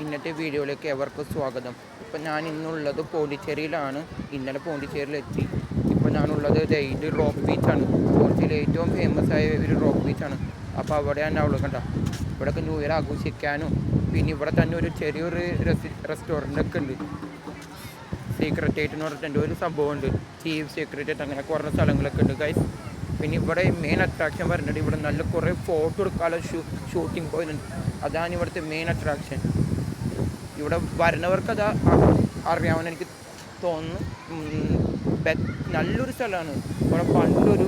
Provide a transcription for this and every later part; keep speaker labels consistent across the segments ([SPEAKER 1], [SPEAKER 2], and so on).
[SPEAKER 1] ഇന്നത്തെ വീഡിയോയിലേക്ക് എവർക്കും സ്വാഗതം. ഇപ്പം ഞാൻ ഇന്നുള്ളത് പോണ്ടിച്ചേരിയിലാണ്. ഇന്നലെ പോണ്ടിച്ചേരിയിലെത്തി. ഇപ്പോൾ ഞാനുള്ളത് ഇത് റോക്ക് ബീച്ചാണ്. പോണ്ടിച്ചേരിയിൽ ഏറ്റവും ഫേമസ് ആയ ഒരു റോക്ക് ബീച്ചാണ്. അപ്പോൾ അവിടെയാണ് അവിടെ കണ്ട. ഇവിടെയൊക്കെ ന്യൂ ഇയർ ആഘോഷിക്കാനും പിന്നെ ഇവിടെ തന്നെ ഒരു ചെറിയൊരു റെസ്റ്റോറൻ്റൊക്കെ ഉണ്ട്. സീക്രട്ടേറ്റ് എന്ന് പറഞ്ഞിട്ടുണ്ട് ഒരു സംഭവമുണ്ട്. ചീഫ് സെക്രട്ടേറ്റ് അങ്ങനെ കുറേ സ്ഥലങ്ങളൊക്കെ ഉണ്ട് ഗൈസ്. പിന്നെ ഇവിടെ മെയിൻ അട്രാക്ഷൻ പറഞ്ഞിട്ട് ഇവിടെ നല്ല കുറേ ഫോട്ടോ എടുക്കാനുള്ള ഷൂട്ടിംഗ് പോയിന്റ് ഉണ്ട്. അതാണ് ഇവിടുത്തെ മെയിൻ അട്രാക്ഷൻ. ഇവിടെ വരുന്നവർക്ക് അത് അറിയാമെന്ന് എനിക്ക് തോന്നുന്നു. നല്ലൊരു സ്ഥലമാണ്. ഇവിടെ പണ്ടൊരു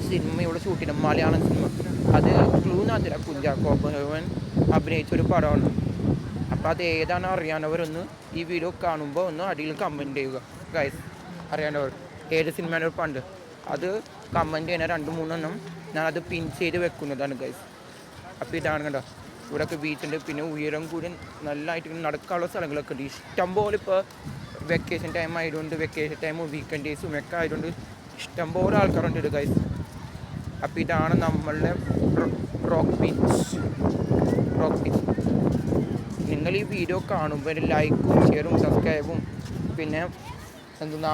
[SPEAKER 1] സിനിമ ഇവിടെ ഷൂട്ട് ചെയ്യണം, മലയാളം സിനിമ. അത് ക്ലൂനാത്തില്ല, കുഞ്ചാക്കോ ബോബൻ അഭിനയിച്ചൊരു പടമാണ്. അപ്പോൾ അത് ഏതാണ് അറിയാനവരൊന്ന് ഈ വീഡിയോ കാണുമ്പോൾ ഒന്ന് അടിയിൽ കമൻറ്റ് ചെയ്യുക ഗൈസ്. അറിയാനവർ ഏത് സിനിമയാണ് പണ്ട് അത് കമൻറ്റ് ചെയ്യുന്ന 2-3 ഞാനത് പിൻ ചെയ്ത് വെക്കുന്നതാണ് ഗൈസ്. അപ്പോൾ ഇതാണ് കണ്ടോ, ഇവിടെയൊക്കെ ബീച്ചുണ്ട്. പിന്നെ ഉയരം കൂടി നല്ലതായിട്ട് നടക്കാനുള്ള സ്ഥലങ്ങളൊക്കെ ഉണ്ട് ഇഷ്ടംപോലെ. ഇപ്പോൾ വെക്കേഷൻ ടൈം ആയതുകൊണ്ട് വെക്കേഷൻ ടൈമും വീക്കെൻഡ് ഡേയ്സും ഒക്കെ ആയതുകൊണ്ട് ഇഷ്ടംപോലെ ആൾക്കാരുണ്ട് ഗൈസ്. അപ്പോൾ ഇതാണ് നമ്മളുടെ റോക്ക് ബീച്ച്. നിങ്ങൾ ഈ വീഡിയോ കാണുമ്പോൾ ലൈക്കും ഷെയറും സബ്സ്ക്രൈബും പിന്നെ എന്തെന്നാ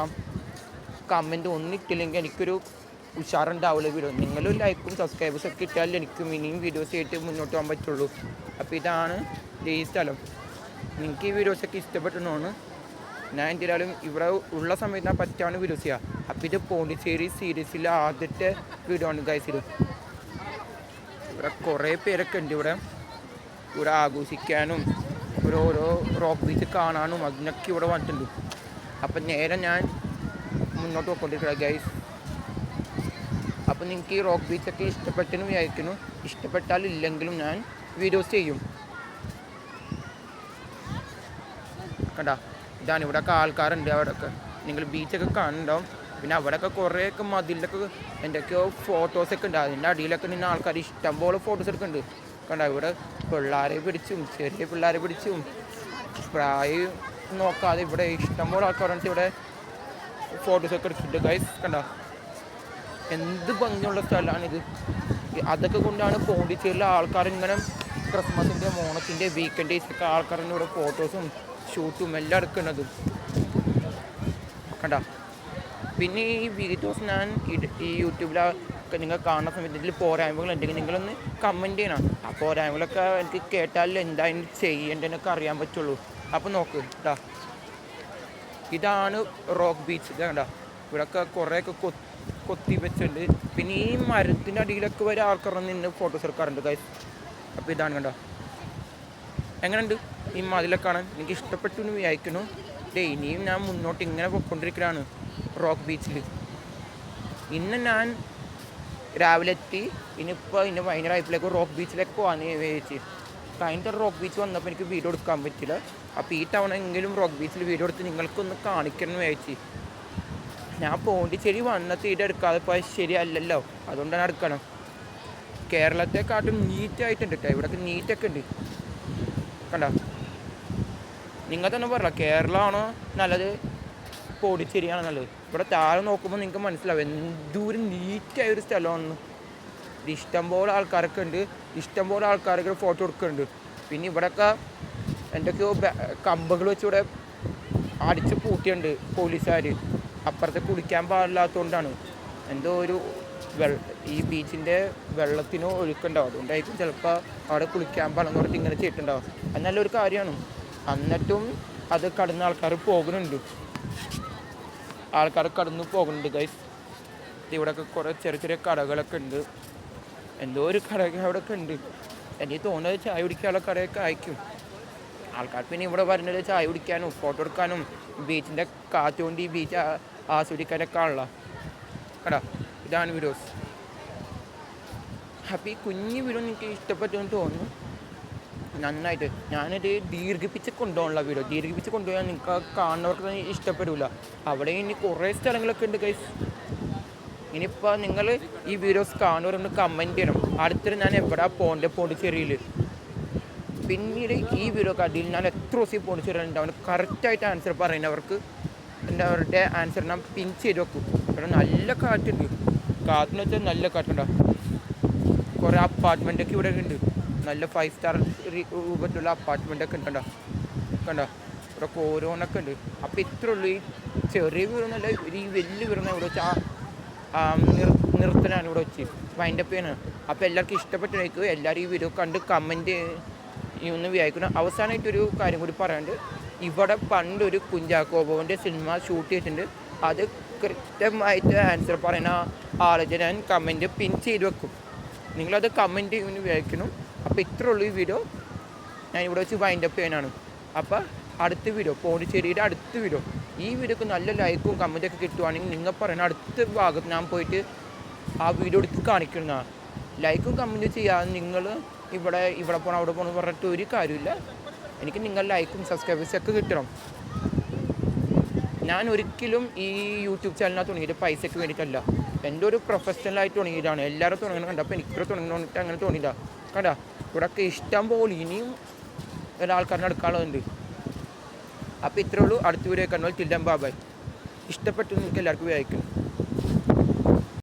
[SPEAKER 1] കമൻറ്റ് ഒന്നിട്ടില്ലെങ്കിൽ എനിക്കൊരു ഉഷാറുണ്ടാവില്ല വീഡിയോ. നിങ്ങളൊരു ലൈക്കും സബ്സ്ക്രൈബേഴ്സൊക്കെ ഇട്ടാൽ എനിക്ക് ഇനിയും വീഡിയോസ് ആയിട്ട് മുന്നോട്ട് പോകാൻ പറ്റുള്ളൂ. അപ്പോൾ ഇതാണ് ഈ സ്ഥലം. നിങ്ങൾക്ക് ഈ വീഡിയോസൊക്കെ ഇഷ്ടപ്പെട്ടെന്നാണ്. ഞാൻ എന്തായാലും ഇവിടെ ഉള്ള സമയത്ത് ഞാൻ പറ്റാണ് വീഡിയോസ് ചെയ്യുക. അപ്പോൾ ഇത് പോണ്ടിച്ചേരി സീരീസിലെ ആദ്യത്തെ വീഡിയോ ആണ് ഗൈസ്. ഇവിടെ കുറേ പേരൊക്കെ ഉണ്ട്. ഇവിടെ ആഘോഷിക്കാനും ഓരോ റോക്ക് ബീച്ച് കാണാനും അതിനൊക്കെ ഇവിടെ വന്നിട്ടുണ്ട്. അപ്പം നേരെ ഞാൻ മുന്നോട്ട് പോയിക്കൊണ്ടിരിക്കുക ഗൈസ്. അപ്പോൾ നിങ്ങൾക്ക് ഈ റോക്ക് ബീച്ചൊക്കെ ഇഷ്ടപ്പെട്ടെന്ന് വിചാരിക്കുന്നു. ഇഷ്ടപ്പെട്ടാലില്ലെങ്കിലും ഞാൻ വീഡിയോസ് ചെയ്യും. കണ്ടാ, ഇതാണ് ഇവിടെയൊക്കെ ആൾക്കാരുണ്ട്. അവിടെയൊക്കെ നിങ്ങൾ ബീച്ചൊക്കെ കാണുന്നുണ്ടാവും. പിന്നെ അവിടെയൊക്കെ കുറേയൊക്കെ മതിലൊക്കെ എന്തൊക്കെയോ ഫോട്ടോസൊക്കെ ഉണ്ട്. അതിൻ്റെ അടിയിലൊക്കെ നിന്ന് ആൾക്കാർ ഇഷ്ടംപോലെ ഫോട്ടോസ് എടുക്കുന്നുണ്ട്. കണ്ട, ഇവിടെ പിള്ളേരെ പിടിച്ചും ചെറിയ പിള്ളേരെ പിടിച്ചും പ്രായം നോക്കാതെ ഇവിടെ ഇഷ്ടംപോലെ ആൾക്കാരുണ്ട്. ഇവിടെ ഫോട്ടോസൊക്കെ എടുത്തിട്ടുണ്ട് ഗൈസ്. കണ്ട, എന്ത് ഭംഗിയുള്ള സ്ഥലമാണിത്. അതൊക്കെ കൊണ്ടാണ് പോണ്ടിച്ചേരിയിലെ ആൾക്കാർ ഇങ്ങനെ ക്രിസ്മസിൻ്റെ ഓണത്തിൻ്റെ വീക്കെൻഡ് ഡേയ്സൊക്കെ ആൾക്കാരുടെ ഇവിടെ ഫോട്ടോസും ഷൂട്ടും എല്ലാം എടുക്കുന്നത്. കണ്ട, പിന്നെ ഈ വീഡിയോസ് ഞാൻ ഈ യൂട്യൂബിലൊക്കെ നിങ്ങൾ കാണുന്ന സമയത്ത് ഇതിൽ പോരായ്മകളുണ്ടെങ്കിൽ നിങ്ങളൊന്ന് കമൻറ്റ് ചെയ്യണം. ആ പോരായ്മകളൊക്കെ എനിക്ക് കേട്ടാൽ എന്തായാലും ചെയ്യേണ്ടതെന്നൊക്കെ അറിയാൻ പറ്റുള്ളൂ. അപ്പോൾ നോക്ക് കേട്ടോ, ഇതാണ് റോക്ക് ബീച്ച്. കണ്ട, ഇവിടെയൊക്കെ കുറേയൊക്കെ കൊത്തി വെച്ചിട്ടുണ്ട്. പിന്നെ ഈ മരത്തിൻ്റെ അടിയിലൊക്കെ വരെ ആൾക്കാർ നിന്ന് ഫോട്ടോസ് എടുക്കാറുണ്ട് ഗൈസ്. അപ്പോൾ ഇതാണ് കണ്ടോ, എങ്ങനെയുണ്ട് ഈ മതിലൊക്കെ കാണാൻ? എനിക്ക് ഇഷ്ടപ്പെട്ടു എന്ന് വിചാരിക്കുന്നു. ഇനിയും ഞാൻ മുന്നോട്ട് ഇങ്ങനെ പോയിക്കൊണ്ടിരിക്കുകയാണ് റോക്ക് ബീച്ചിൽ. ഇന്ന് ഞാൻ രാവിലെ എത്തി. ഇനിയിപ്പോൾ വൈകുന്നേരമായപ്പോഴേക്കും റോക്ക് ബീച്ചിലേക്ക് പോകാമെന്ന് വിചാരിച്ച്. കഴിഞ്ഞ റോക്ക് ബീച്ച് വന്നപ്പോൾ എനിക്ക് വീഡിയോ എടുക്കാൻ പറ്റില്ല. അപ്പോൾ ഈ തവണ എങ്കിലും റോക്ക് ബീച്ചിൽ വീഡിയോ എടുത്ത് നിങ്ങൾക്കൊന്ന് കാണിക്കണം എന്ന് വിചാരിച്ച്. ഞാൻ പോണ്ടിച്ചേരി വന്നിട്ട് ഇത് എടുക്കാതെ പോയാൽ ശരിയല്ലല്ലോ, അതുകൊണ്ടാണ് എടുക്കണം. കേരളത്തെക്കാട്ടും നീറ്റായിട്ടുണ്ട് കേട്ടോ. ഇവിടെയൊക്കെ നീറ്റൊക്കെ ഉണ്ട്. കണ്ട, നിങ്ങൾ തന്നെ പറയല കേരളമാണോ നല്ലത് പോണ്ടിച്ചേരിയാണോ നല്ലത്? ഇവിടെ താഴെ നോക്കുമ്പോൾ നിങ്ങൾക്ക് മനസ്സിലാവും എന്തോരം നീറ്റായൊരു സ്ഥലമാണ്. ഇഷ്ടംപോലെ ആൾക്കാരൊക്കെ ഉണ്ട്. ഇഷ്ടംപോലെ ആൾക്കാരൊക്കെ ഫോട്ടോ എടുക്കുന്നുണ്ട്. പിന്നെ ഇവിടെയൊക്കെ എന്തൊക്കെയോ കമ്പുകൾ വെച്ച് ഇവിടെ അടിച്ച് പൂട്ടിയുണ്ട് പോലീസുകാർ. അപ്പുറത്ത് കുളിക്കാൻ പാടില്ലാത്തതുകൊണ്ടാണ്. എന്തോ ഒരു ഈ ബീച്ചിൻ്റെ വെള്ളത്തിനോ ഒഴുക്കുണ്ടാവും. അതുകൊണ്ടായിരിക്കും ചിലപ്പോൾ അവിടെ കുളിക്കാൻ പാടില്ലെന്ന് പറഞ്ഞിട്ട് ഇങ്ങനെ ചെയ്തിട്ടുണ്ടാവും. അത് നല്ലൊരു കാര്യമാണ്. എന്നിട്ടും അത് കടന്ന ആൾക്കാർ പോകുന്നുണ്ട്. കടന്നു പോകുന്നുണ്ട് ഗൈസ്. ഇവിടെയൊക്കെ കുറേ ചെറിയ ചെറിയ കടകളൊക്കെ ഉണ്ട്. എന്തോ ഒരു കടകൾ അവിടെയൊക്കെ ഉണ്ട്. എനിക്ക് തോന്നുന്നത് ചായ കുടിക്കാനുള്ള കടയൊക്കെ അയക്കും ആൾക്കാർ. പിന്നെ ഇവിടെ വരുന്നത് ചായ കുടിക്കാനും ഫോട്ടോ എടുക്കാനും ബീച്ചിൻ്റെ കാറ്റുകൊണ്ട് ഈ ബീച്ച് ആസ്വദിക്കാനൊക്കെ ആണല്ലോ. കടാ, ഇതാണ് വീഡിയോസ്. അപ്പോൾ ഈ കുഞ്ഞു വീഡിയോ എനിക്ക് ഇഷ്ടപ്പെട്ടെന്ന് തോന്നുന്നു നന്നായിട്ട്. ഞാനത് ദീർഘിപ്പിച്ച് കൊണ്ടുപോകാനുള്ള വീഡിയോ. ദീർഘിപ്പിച്ച് കൊണ്ടുപോയാൽ നിങ്ങൾക്ക് കാണുന്നവർക്ക് ഇഷ്ടപ്പെടില്ല. അവിടെ ഇനി കുറേ സ്ഥലങ്ങളൊക്കെ ഉണ്ട് ഗൈസ്. ഇനിയിപ്പോൾ നിങ്ങൾ ഈ വീഡിയോസ് കാണുന്നവരൊന്ന് കമൻറ്റ് ചെയ്യണം. അടുത്തിടെ ഞാൻ എവിടെ പോകേണ്ടത് പോണ്ടിച്ചേരിയിൽ. പിന്നീട് ഈ വീഡിയോ കണ്ടിൽ ഞാൻ എത്ര ദിവസം പോണ്ടിച്ചേരിയിലുണ്ട് അവന് കറക്റ്റായിട്ട് ആൻസർ പറയുന്നവർക്ക് അവരുടെ ആൻസർ ഞാൻ പിൻ ചെയ്ത് വെക്കും. കാരണം നല്ല കാറ്റുണ്ട്. കാറ്റെന്ന് വെച്ചാൽ നല്ല കാറ്റുണ്ടാവും. കുറേ അപ്പാർട്ട്മെൻറ്റൊക്കെ ഇവിടെ ഉണ്ട്. നല്ല 5 സ്റ്റാർ രൂപത്തിലുള്ള അപ്പാർട്ട്മെൻറ്റൊക്കെ ഉണ്ട് കണ്ടോ കണ്ടോ ഇവിടെ ഓരോന്നൊക്കെ ഉണ്ട്. അപ്പോൾ ഇത്ര ഉള്ളൂ. ഈ ചെറിയ വീടൊന്നല്ല, ഈ വലിയ വീടൊന്നും ഇവിടെ വെച്ചാൽ നിർത്തലാണ് ഇവിടെ വെച്ച് വൈൻഡപ്പ് ചെയ്യണം. അപ്പോൾ എല്ലാവർക്കും ഇഷ്ടപ്പെട്ടിരിക്കും. എല്ലാവരും ഈ വീഡിയോ കണ്ട് കമൻറ്റ് ഒന്ന് വിചാരിക്കണം. അവസാനമായിട്ടൊരു കാര്യം കൂടി പറയാണ്ട്, ഇവിടെ പണ്ടൊരു കുഞ്ചാക്കോബോൻ്റെ സിനിമ ഷൂട്ട് ചെയ്തിട്ടുണ്ട്. അത് കൃത്യമായിട്ട് ആൻസർ പറയുന്ന ആളുടെ ഞാൻ കമൻറ്റ് പിൻ ചെയ്ത് വെക്കും. നിങ്ങളത് കമൻറ്റ് ചെയ്യുമെന്ന് വിചാരിക്കണം. അപ്പോൾ ഇത്ര ഉള്ളൂ ഈ വീഡിയോ. ഞാൻ ഇവിടെ വെച്ച് വൈൻഡപ്പ് ചെയ്യാനാണ്. അപ്പോൾ അടുത്ത വീഡിയോ, പോണ്ടിച്ചേരിയുടെ അടുത്ത വീഡിയോ, ഈ വീഡിയോക്ക് നല്ല ലൈക്കും കമൻറ്റൊക്കെ കിട്ടുവാണെങ്കിൽ നിങ്ങൾ പറയുന്ന അടുത്ത ഭാഗത്ത് ഞാൻ പോയിട്ട് ആ വീഡിയോ എടുത്ത് കാണിക്കുന്നതാണ്. ലൈക്കും കമൻറ്റും ചെയ്യാതെ നിങ്ങൾ ഇവിടെ പോകണം അവിടെ പോകണം പറഞ്ഞിട്ട് ഒരു കാര്യമില്ല. എനിക്ക് നിങ്ങൾ ലൈക്കും സബ്സ്ക്രൈബേഴ്സൊക്കെ കിട്ടണം. ഞാൻ ഒരിക്കലും ഈ യൂട്യൂബ് ചാനലിനകത്ത് തുടങ്ങിയിട്ട് പൈസയ്ക്ക് വേണ്ടിയിട്ടല്ല. എൻ്റെ ഒരു പ്രൊഫഷണലായിട്ട് തുടങ്ങിയതാണ്. എല്ലാവരും തുടങ്ങണം കണ്ട. അപ്പോൾ എനിക്ക് തുടങ്ങണമെന്നിട്ട് അങ്ങനെ തോന്നിയില്ല. കണ്ട ഇവിടെയൊക്കെ ഇഷ്ടം പോലെ ഇനിയും ഒരാൾക്കാരനെ എടുക്കാനുള്ളതുണ്ട്. അപ്പോൾ ഇത്രേ ഉള്ളൂ. അടുത്ത വീഡിയോ കണ്ടാൽ ടിൽഡം ബാബായ്. ഇഷ്ടപ്പെട്ടു നിങ്ങൾക്ക് എല്ലാവർക്കും വിചാരിക്കും.